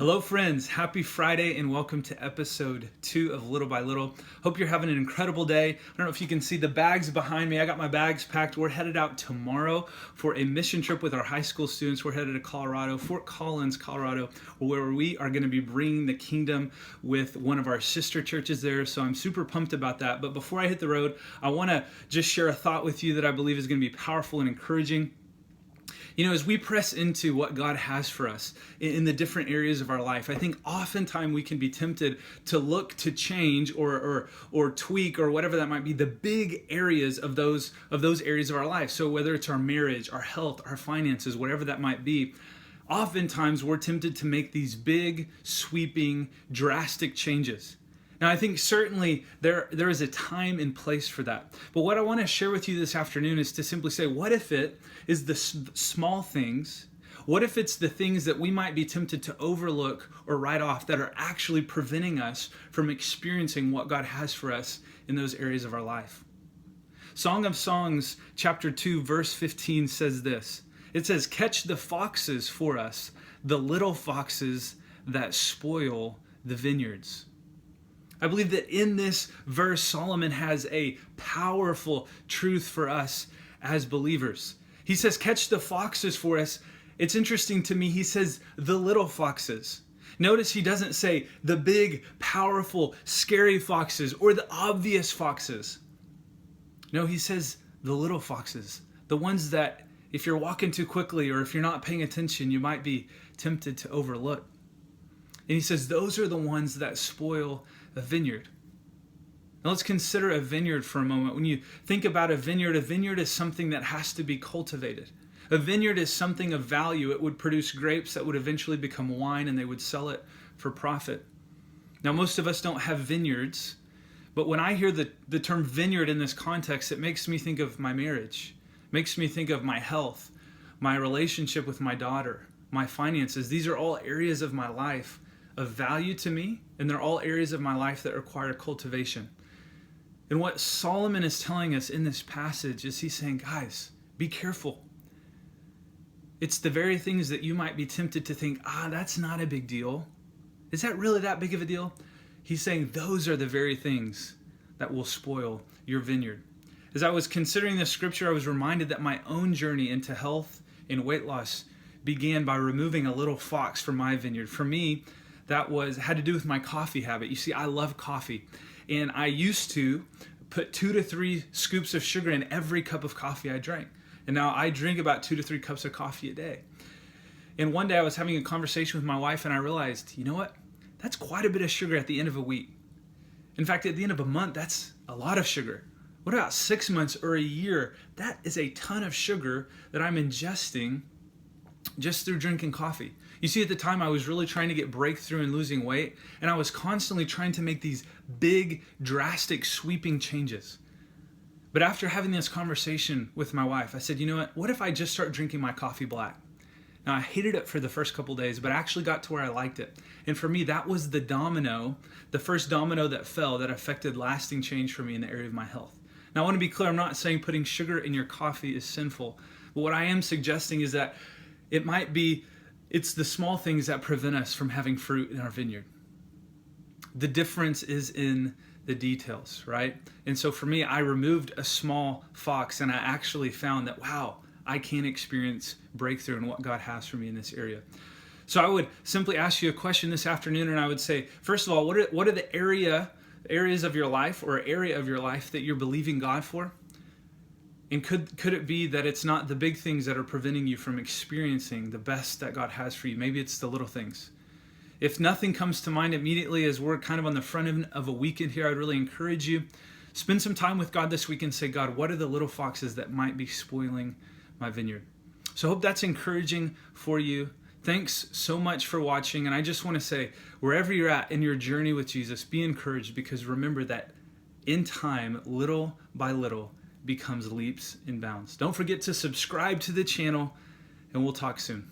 Hello friends, happy Friday and welcome to episode 2 of Little by Little. Hope you're having an incredible day. I don't know if you can see the bags behind me. I got my bags packed. We're headed out tomorrow for a mission trip with our high school students. We're headed to Colorado, Fort Collins, Colorado, where we are going to be bringing the kingdom with one of our sister churches there. So I'm super pumped about that. But before I hit the road, I want to just share a thought with you that I believe is going to be powerful and encouraging. You know, as we press into what God has for us in the different areas of our life, I think oftentimes we can be tempted to look to change or tweak or whatever that might be, the big areas of those areas of our life. So whether it's our marriage, our health, our finances, whatever that might be, oftentimes we're tempted to make these big, sweeping, drastic changes. Now, I think certainly there is a time and place for that. But what I want to share with you this afternoon is to simply say, what if it is the small things? What if it's the things that we might be tempted to overlook or write off that are actually preventing us from experiencing what God has for us in those areas of our life? Song of Songs, chapter 2, verse 15 says this. It says, "Catch the foxes for us, the little foxes that spoil the vineyards." I believe that in this verse, Solomon has a powerful truth for us as believers. He says, catch the foxes for us. It's interesting to me, he says, the little foxes. Notice he doesn't say the big, powerful, scary foxes or the obvious foxes. No, he says the little foxes, the ones that if you're walking too quickly or if you're not paying attention, you might be tempted to overlook. And he says those are the ones that spoil a vineyard. Now let's consider a vineyard for a moment. When you think about a vineyard is something that has to be cultivated. A vineyard is something of value. It would produce grapes that would eventually become wine and they would sell it for profit. Now most of us don't have vineyards, but when I hear the term vineyard in this context, it makes me think of my marriage. It makes me think of my health, my relationship with my daughter, my finances. These are all areas of my life of value to me, and they're all areas of my life that require cultivation. And what Solomon is telling us in this passage is he's saying, guys, be careful. It's the very things that you might be tempted to think, that's not a big deal. Is that really that big of a deal? He's saying those are the very things that will spoil your vineyard. As I was considering this scripture, I was reminded that my own journey into health and weight loss began by removing a little fox from my vineyard. For me, that had to do with my coffee habit. You see, I love coffee. And I used to put 2 to 3 scoops of sugar in every cup of coffee I drank. And now I drink about 2 to 3 cups of coffee a day. And one day I was having a conversation with my wife and I realized, you know what? That's quite a bit of sugar at the end of a week. In fact, at the end of a month, that's a lot of sugar. What about 6 months or a year? That is a ton of sugar that I'm ingesting just through drinking coffee. You see, at the time I was really trying to get breakthrough in losing weight, and I was constantly trying to make these big, drastic, sweeping changes. But after having this conversation with my wife, I said, you know what if I just start drinking my coffee black? Now, I hated it for the first couple days, but I actually got to where I liked it. And for me, that was the first domino that fell that affected lasting change for me in the area of my health. Now, I want to be clear, I'm not saying putting sugar in your coffee is sinful, but what I am suggesting is that it's the small things that prevent us from having fruit in our vineyard. The difference is in the details, right? And so for me, I removed a small fox and I actually found that, wow, I can experience breakthrough in what God has for me in this area. So I would simply ask you a question this afternoon and I would say, first of all, what are the areas of your life or area of your life that you're believing God for? And could it be that it's not the big things that are preventing you from experiencing the best that God has for you? Maybe it's the little things. If nothing comes to mind immediately as we're kind of on the front end of a weekend here, I'd really encourage you, spend some time with God this week and say, God, what are the little foxes that might be spoiling my vineyard? So I hope that's encouraging for you. Thanks so much for watching. And I just want to say, wherever you're at in your journey with Jesus, be encouraged because remember that in time, little by little, becomes leaps and bounds. Don't forget to subscribe to the channel, and we'll talk soon.